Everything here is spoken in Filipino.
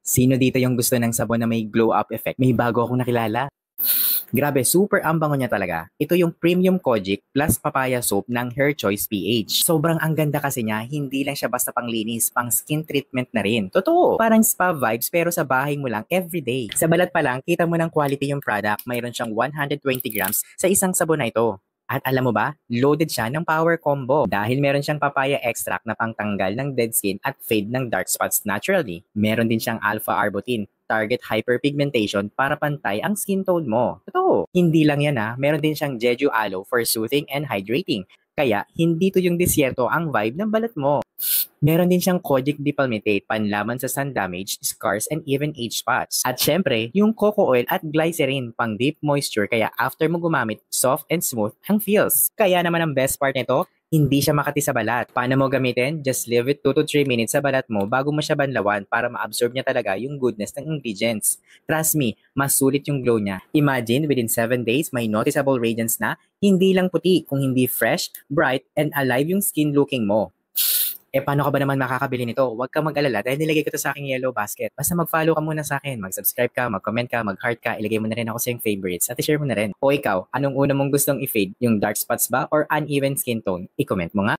Sino dito yung gusto ng sabon na may glow up effect? May bago akong nakilala. Grabe, super ang bango niya talaga. Ito yung Premium Kojic plus Papaya Soap ng Hair Choice PH. Sobrang ang ganda kasi niya, hindi lang siya basta panglinis, pang skin treatment na rin. Totoo, parang spa vibes pero sa bahay mo lang everyday. Sa balat pa lang, kita mo ng quality yung product. Mayroon siyang 120 grams sa isang sabon na ito. At alam mo ba, loaded siya ng power combo dahil meron siyang papaya extract na pangtanggal ng dead skin at fade ng dark spots naturally. Meron din siyang alpha-arbutin, target hyperpigmentation para pantay ang skin tone mo. Totoo. Hindi lang yan meron din siyang Jeju Aloe for soothing and hydrating. Kaya hindi to yung disyerto ang vibe ng balat mo. Meron din siyang Kojic Dipalmitate panlaban sa sun damage, scars, and even age spots. At syempre, yung coco oil at glycerin pang deep moisture kaya after mo gumamit, soft and smooth ang feels. Kaya naman ang best part nito, hindi siya makati sa balat. Paano mo gamitin? Just leave it 2 to 3 minutes sa balat mo bago mo siya banlawan para ma-absorb niya talaga yung goodness ng ingredients. Trust me, mas sulit yung glow niya. Imagine, within 7 days, may noticeable radiance na, hindi lang puti, kung hindi fresh, bright, and alive yung skin looking mo. Paano ka ba naman makakabili nito? Huwag kang mag-alala dahil nilagay ko to sa aking yellow basket. Basta mag-follow ka muna sa akin, mag-subscribe ka, mag-comment ka, mag-heart ka, ilagay mo na rin ako sa yung favorites at i-share mo na rin. O ikaw, anong una mong gustong i-fade? Yung dark spots ba or uneven skin tone? I-comment mo nga.